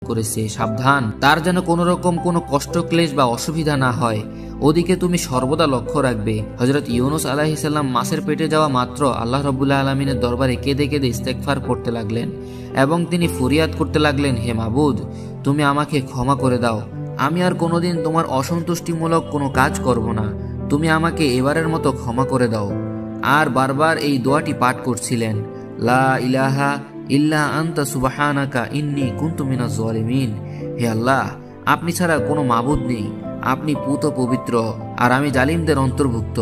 করেছে, সাবধান, তার যেন কোনো রকম কোনো কষ্ট ক্লেশ বা অসুবিধা না হয়, ওদিকে তুমি সর্বদা লক্ষ্য রাখবে। হযরত ইউনুস আলাইহিস সালাম মাছের পেটে যাওয়া মাত্র আল্লাহ রাব্বুল আলামিনের দরবারে কেঁদে কেঁদে ইস্তেগফার করতে লাগলেন এবং তিনি ফরিয়াদ করতে লাগলেন, হে মাবুদ, তুমি আমাকে ক্ষমা করে দাও, আমি আর কোনোদিন তোমার অসন্তুষ্টিমূলক কোনো কাজ করব না, তুমি আমাকে এবারের মতো ক্ষমা করে দাও। আর বারবার এই দোয়াটি পাঠ করছিলেন, লা ইলাহা ইল্লা আনতা সুবহানাকা ইন্নী কুনতু মিনাজ জালিমিন। হে আল্লাহ, আপনি ছাড়া কোনো মাবুদ নেই, আপনি পুত পবিত্র, আর আমি জালিমদের অন্তর্ভুক্ত।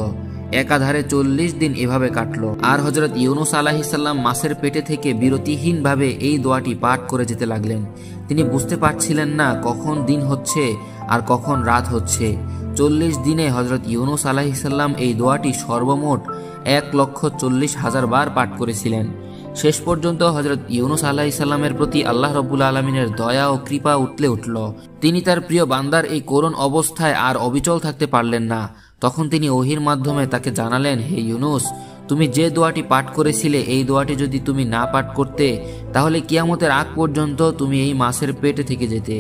একাধারে 40 দিন এভাবে কাটলো। আর হযরত ইউনুস আলাইহিস সালাম মাছের পেটে থেকে বিরতিহীনভাবে এই দোয়াটি পাঠ করে যেতে লাগলেন। তিনি বুঝতে পারছিলেন না কখন দিন হচ্ছে আর কখন রাত হচ্ছে। 40 দিনে হযরত ইউনুস আলাইহিস সালাম এই দোয়াটি সর্বমোট 1,40,000 বার পাঠ করেছিলেন। শেষ পর্যন্ত হযরত ইউনুস আলাইহিস সালামের প্রতি আল্লাহ রাব্বুল আলামিনের দয়া ও কৃপা উঠলে উঠল। তিনি তার প্রিয় বান্দার এই করুণ অবস্থায় আর অবিচল থাকতে পারলেন না। তখন তিনি ওহির মাধ্যমে তাকে জানালেন, হে ইউনুস, তুমি যে দোয়াটি পাঠ করেছিলে এই দোয়াটি যদি তুমি না পাঠ করতে তাহলে কিয়ামতের আগ পর্যন্ত তুমি এই মাছের পেটে থেকে যেতে,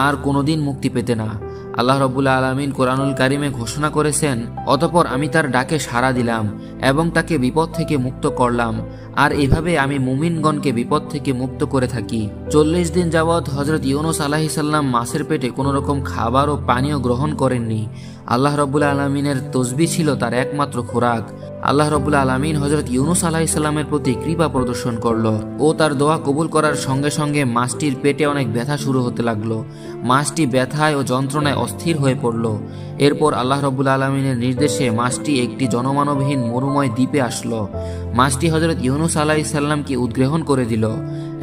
আর কোনোদিন মুক্তি পেতে না। আল্লাহ রাব্বুল আলামিন কোরআনুল কারিমে ঘোষণা করেছেন, অতঃপর আমি তার ডাকে সাড়া দিলাম এবং তাকে বিপদ থেকে মুক্ত করলাম, আর এভাবে আমি মুমিনগণকে বিপদ থেকে মুক্ত করে থাকি। 40 দিন যাবৎ হযরত ইউনুস আলাইহিস সালাম মাছের পেটে কোনো রকম খাবার ও পানীয় গ্রহণ করেননি। আল্লাহ রাব্বুল আলামিনের তসবিহ ছিল তার একমাত্র খোরাক। আল্লাহ রাব্বুল আলামিন হযরত ইউনুস আলাইহিস সালামের প্রতি কৃপা প্রদর্শন করলো ও তার দোয়া কবুল করার সঙ্গে সঙ্গে মাছটির পেটে অনেক ব্যথা শুরু হতে লাগলো। মাছটি ব্যথায় ও যন্ত্রণায় অস্থির হয়ে পড়ল। এরপর আল্লাহ রাব্বুল আলামিনের নির্দেশে মাছটি একটি জনমানবহীন মরুময় দ্বীপে আসলো। মাছটি হযরত ইউনুস আলাইহিস সালামকে উদ্গ্রহণ করে দিল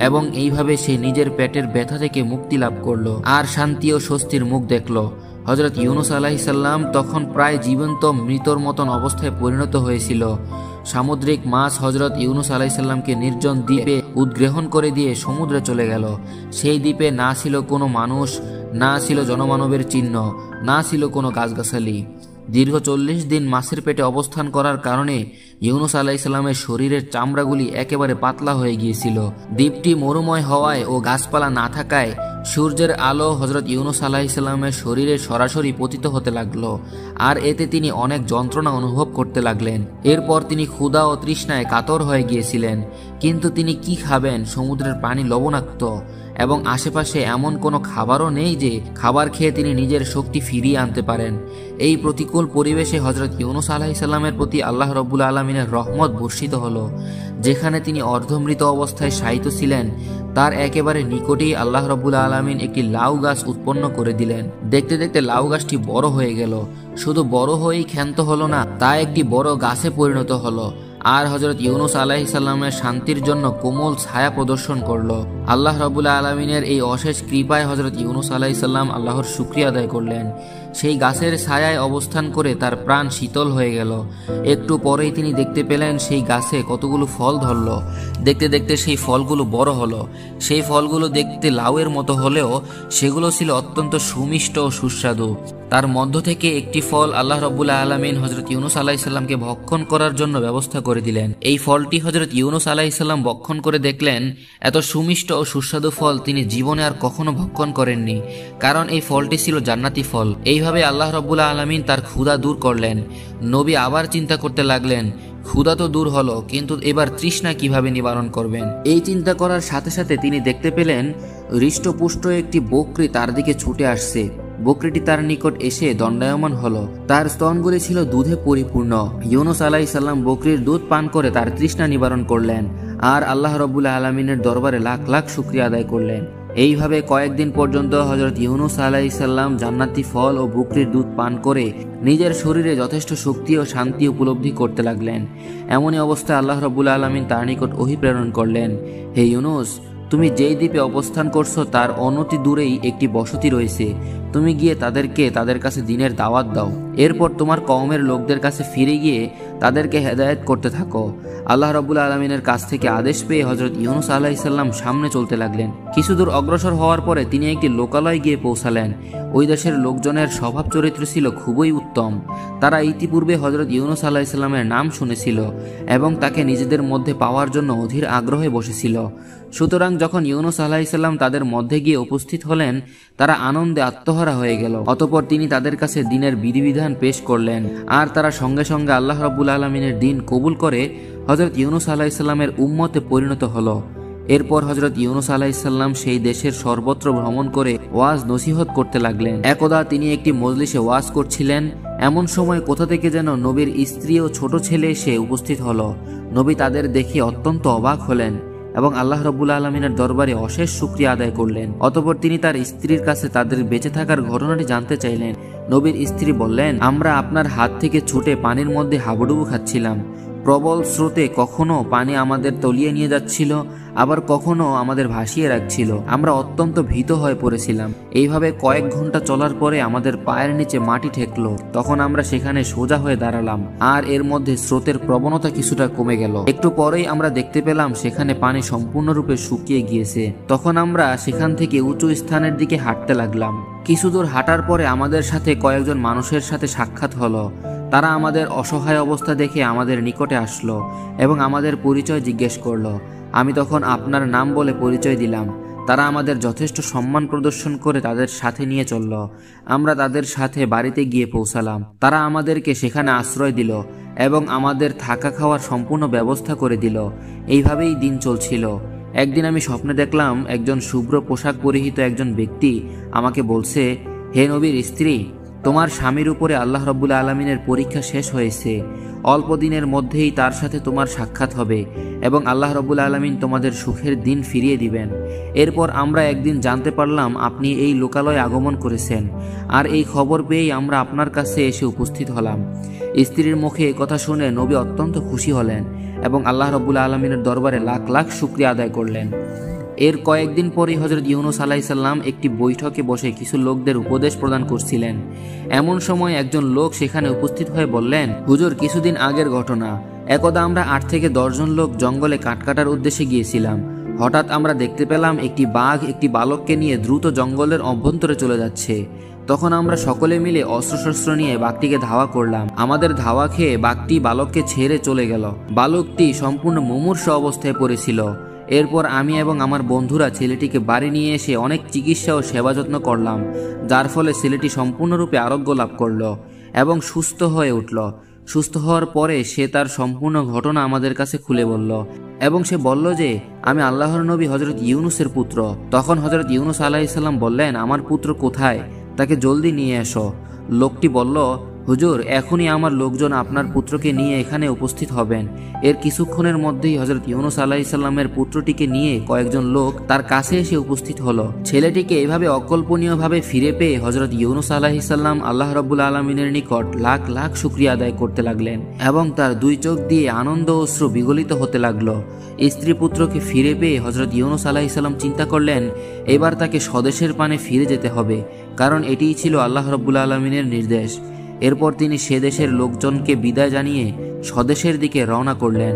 এবং এইভাবে সে নিজের পেটের ব্যথা থেকে মুক্তি লাভ করলো আর শান্তি ও স্বস্তির মুখ দেখলো। হযরত ইউনুস আলাইহিস সালাম তখন প্রায় জীবন্ত মৃতর মতন অবস্থায় পরিণত হয়েছিল। সামুদ্রিক মাছ হযরত ইউনুস আলাইহিস সালামকে নির্জন দ্বীপে উদ্গ্রহণ করে দিয়ে সমুদ্রে চলে গেল। সেই দ্বীপে না ছিল কোনো মানুষ, না ছিল জনমানবের চিহ্ন, না ছিল কোনো গাছগাছালি। দীর্ঘ 40 দিন মাছের পেটে অবস্থান করার কারণে ইউনুস আলাইহিস সালামের শরীরের চামড়াগুলি একেবারে পাতলা হয়ে গিয়েছিল। দ্বীপটি মরুময় হওয়ায় ও গাছপালা না থাকায় সূর্যের আলো হযরত ইউনুস আলাইহিস সালামের শরীরে সরাসরি পতিত হতে লাগলো, আর এতে তিনি অনেক যন্ত্রণা অনুভব করতে লাগলেন। এরপর তিনি ক্ষুধা ও তৃষ্ণায় কাতর হয়ে গিয়েছিলেন, কিন্তু তিনি কি খাবেন? সমুদ্রের পানি লবণাক্ত এবং আশেপাশে এমন কোনো খাবারও নেই যে খাবার খেয়ে তিনি নিজের শক্তি ফিরিয়ে আনতে পারেন। এই প্রতিকূল পরিবেশে হযরত ইউনুস আলাইহিস সালামের প্রতি আল্লাহ রাব্বুল আলামিনের রহমত বর্ষিত হলো। যেখানে তিনি অর্ধমৃত অবস্থায় শায়িত ছিলেন তার একেবারে নিকটেই আল্লাহ রাব্বুল আলামিন একটি লাউ গাছ উৎপন্ন করে দিলেন। দেখতে দেখতে লাউ গাছটি বড় হয়ে গেল। শুধু বড় হয়েই ক্ষান্ত হলো না, তা একটি বড় গাছে পরিণত হলো আর হযরত ইউনুস আলাইহিস সালামের শান্তির জন্য কোমল ছায়া প্রদর্শন করলো। আল্লাহ রাব্বুল আলামিনের এই অশেষ কৃপায় হযরত ইউনুস আলাইহিস সালাম আল্লাহর শুকরিয়া আদায় করলেন। সেই গাছের ছায়ায় অবস্থান করে তার প্রাণ শীতল হয়ে গেল। একটু পরেই তিনি দেখতে পেলেন সেই গাছে কতগুলো ফল ধরল। দেখতে দেখতে সেই ফলগুলো বড় হলো। সেই ফলগুলো দেখতে লাউয়ের মতো হলেও সেগুলো ছিল অত্যন্ত সুমিষ্ট ও সুস্বাদু। তার মধ্য থেকে একটি ফল আল্লাহ রাব্বুল আলামিন হযরত ইউনুস আলাইহিস সালামকে ভক্ষণ করার জন্য ব্যবস্থা করে দিলেন। এই ফলটি হযরত ইউনুস আলাইহিস সালাম ভক্ষণ করে দেখলেন এত সুমিষ্ট ও সুস্বাদু ফল তিনি জীবনে আর কখনো ভক্ষণ করেননি, কারণ এই ফলটি ছিল জান্নাতি ফল। এইভাবে আল্লাহ রাব্বুল আলামিন তার ক্ষুধা দূর করলেন। নবী আবার চিন্তা করতে লাগলেন, ক্ষুধা তো দূর হলো, কিন্তু এবার তৃষ্ণা কিভাবে নিবারণ করবেন? এই চিন্তা করার সাথে সাথে তিনি দেখতে পেলেন হৃষ্টপুষ্ট একটি বকরি তার দিকে ছুটে আসছে। বকরিটি তার নিকট এসে দণ্ডায়মান হলো। তার স্তনগুলি ছিল দুধে পরিপূর্ণ। ইউনুস আলাইহিস সালাম বকরির দুধ পান করে তার তৃষ্ণা নিবারণ করলেন আর আল্লাহ রাব্বুল আলামিনের দরবারে লাখ লাখ শুকরিয়া আদায় করলেন। এইভাবে কয়েকদিন পর্যন্ত হযরত ইউনুস আলাইহিস সালাম জান্নাতি ফল ও বকরির দুধ পান করে নিজের শরীরে যথেষ্ট শক্তি ও শান্তি উপলব্ধি করতে লাগলেন। এমনই অবস্থায় আল্লাহ রাব্বুল আলামিন তার নিকট ওহী প্রেরণ করলেন, হে ইউনুস, তুমি যেই দ্বীপে অবস্থান করছো তার অনতি দূরেই একটি বসতি রয়েছে। তুমি গিয়ে তাদের কাছে দ্বীনের দাওয়াত দাও। এরপর তোমার কওমের লোকদের কাছে ফিরে গিয়ে তাদেরকে হেদায়েত করতে থাকো। আল্লাহ রাব্বুল আলামিনের কাছ থেকে আদেশ পেয়ে হযরত ইউনুস আলাইহিস সালাম সামনে চলতে লাগলেন। কিছু দূর অগ্রসর হওয়ার পরে তিনি একটি লোকালয়ে গিয়ে পৌঁছালেন। ওই দেশের লোকজনের স্বভাব চরিত্র ছিল খুবই উত্তম। তারা ইতিপূর্বে হযরত ইউনুস আলাইহিস সালামের নাম শুনেছিল এবং তাকে নিজেদের মধ্যে পাওয়ার জন্য অধীর আগ্রহে বসেছিল। সুতরাং যখন ইউনুস আলাইহিস সালাম তাদের মধ্যে গিয়ে উপস্থিত হলেন, তারা আনন্দে আত্মহারা হয়ে গেল। অতঃপর তিনি তাদের কাছে দ্বীনের বিধিবিধান পেশ করলেন, আর তারা সঙ্গে সঙ্গে আল্লাহ রাব্বুল আলামিনের দ্বীন কবুল করে হযরত ইউনুস আলাইহিস সালামের উম্মতে পরিণত হলো। এরপর হযরত ইউনুস আলাইহিস সালাম সেই দেশের সর্বত্র ভ্রমণ করে ওয়াজ নসিহত করতে লাগলেন। একদা তিনি একটি মজলিসে ওয়াজ করছিলেন, এমন সময় কোথা থেকে যেন নবীর স্ত্রী ও ছোট ছেলে এসে উপস্থিত হলো। নবী তাদের দেখে অত্যন্ত অবাক হলেন এবং আল্লাহ রাব্বুল আলামিনের দরবারে অশেষ শুকরিয়া আদায় করলেন। অতঃপর তিনি তার স্ত্রীর কাছে তাদের বেঁচে থাকার ঘটনাটি জানতে চাইলেন। নবীর স্ত্রী বললেন, আমরা আপনার হাত থেকে ছুটে পানির মধ্যে হাবুডুবু খাচ্ছিলাম। প্রবল স্রোতে কখনো পানি আমাদের তলিয়ে নিয়ে যাচ্ছিল, আবার কখনো আমাদের ভাসিয়ে রাখছিল। আমরা অত্যন্ত ভীত হয়ে পড়েছিলাম। এইভাবে কয়েক ঘন্টা চলার পরে আমাদের পায়ের নিচে মাটি ঠেকলো। তখন আমরা সেখানে সোজা হয়ে দাঁড়ালাম, আর এর মধ্যে স্রোতের প্রবণতা কিছুটা কমে গেল। একটু পরেই আমরা দেখতে পেলাম সেখানে পানি সম্পূর্ণরূপে শুকিয়ে গিয়েছে। তখন আমরা সেখান থেকে উঁচু স্থানের দিকে হাঁটতে লাগলাম। কিছু দূর হাঁটার পরে আমাদের সাথে কয়েকজন মানুষের সাথে সাক্ষাৎ হলো। তারা আমাদের অসহায় অবস্থা দেখে আমাদের নিকটে আসলো এবং আমাদের পরিচয় জিজ্ঞেস করলো। আমি তখন আপনার নাম বলে পরিচয় দিলাম। তারা আমাদের যথেষ্ট সম্মান প্রদর্শন করে তাদের সাথে নিয়ে চলল। আমরা তাদের সাথে বাড়িতে গিয়ে পৌঁছালাম। তারা আমাদেরকে সেখানে আশ্রয় দিল এবং আমাদের থাকা খাওয়ার সম্পূর্ণ ব্যবস্থা করে দিল। এইভাবেই দিন চলছিল। একদিন আমি স্বপ্নে দেখলাম একজন শুভ্র পোশাক পরিহিত একজন ব্যক্তি আমাকে বলছে, হে নবীর স্ত্রী, তোমার স্বামীর উপরে আল্লাহ রাব্বুল আলামিনের পরীক্ষা শেষ হয়েছে। অল্প দিনের মধ্যেই তার সাথে তোমার সাক্ষাৎ হবে এবং আল্লাহ রাব্বুল আলামিন তোমাদের সুখের দিন ফিরিয়ে দিবেন। এরপর আমরা একদিন জানতে পারলাম আপনি এই লোকালয়ে আগমন করেছেন, আর এই খবর পেয়েই আমরা আপনার কাছে এসে উপস্থিত হলাম। স্ত্রীর মুখে কথা শুনে নবী অত্যন্ত খুশি হলেন এবং আল্লাহ রাব্বুল আলামিনের দরবারে লাখ লাখ শুকরিয়া আদায় করলেন। এর কয়েকদিন পরেই হযরত ইউনুস আলাইহিস সালাম একটি বৈঠকে বসে কিছু লোকদের উপদেশ প্রদান করছিলেন। এমন সময় একজন লোক সেখানে উপস্থিত হয়ে বললেন, হুজুর, কিছুদিন আগের ঘটনা। একদা আমরা 8 থেকে 10 জন লোক জঙ্গলে কাঠ কাটার উদ্দেশ্যে গিয়েছিলাম। হঠাৎ আমরা দেখতে পেলাম একটি বাঘ একটি বালককে নিয়ে দ্রুত জঙ্গলের অভ্যন্তরে চলে যাচ্ছে। তখন আমরা সকলে মিলে অস্ত্রশস্ত্র নিয়ে বাঘটিকে ধাওয়া করলাম। আমাদের ধাওয়া খেয়ে বাঘটি বালককে ছেড়ে চলে গেল। বালকটি সম্পূর্ণ মুমূর্ষ অবস্থায় পড়েছিল। এরপর আমি এবং আমার বন্ধুরা ছেলেটিকে বাড়ি নিয়ে এসে অনেক চিকিৎসা ও সেবা যত্ন করলাম, যার ফলে ছেলেটি সম্পূর্ণরূপে আরোগ্য লাভ করল এবং সুস্থ হয়ে উঠল। সুস্থ হওয়ার পরে সে তার সম্পূর্ণ ঘটনা আমাদের কাছে খুলে বলল এবং সে বলল যে আমি আল্লাহর নবী হযরত ইউনুসের পুত্র। তখন হযরত ইউনুস আলাইহিস সালাম বললেন, আমার পুত্র কোথায়? তাকে জলদি নিয়ে এসো। লোকটি বলল, হুজুর, এখনই আমার লোকজন আপনার পুত্রকে নিয়ে এখানে উপস্থিত হবেন। এর কিছুক্ষণের মধ্যেই হযরত ইউনুস আলাইহিস সালামের পুত্রটিকে নিয়ে কয়েকজন লোক তার কাছে এসে উপস্থিত হলো। ছেলেটিকে এভাবে অকল্পনীয়ভাবে ফিরে পেয়ে হযরত ইউনুস আলাইহিস সালাম আল্লাহ রাব্বুল আলামিনের নিকট লাখ লাখ শুকরিয়া আদায় করতে লাগলেন এবং তার দুই চোখ দিয়ে আনন্দ অশ্রু বিগলিত হতে লাগলো। স্ত্রী পুত্রকে ফিরে পেয়ে হযরত ইউনুস আলাইহিস সালাম চিন্তা করলেন, এবার তাকে স্বদেশের পানে ফিরে যেতে হবে, কারণ এটিই ছিল আল্লাহ রাব্বুল আলামিনের নির্দেশ। এরপর তিনি সে দেশের লোকজনকে বিদায় জানিয়ে স্বদেশের দিকে রওনা করলেন।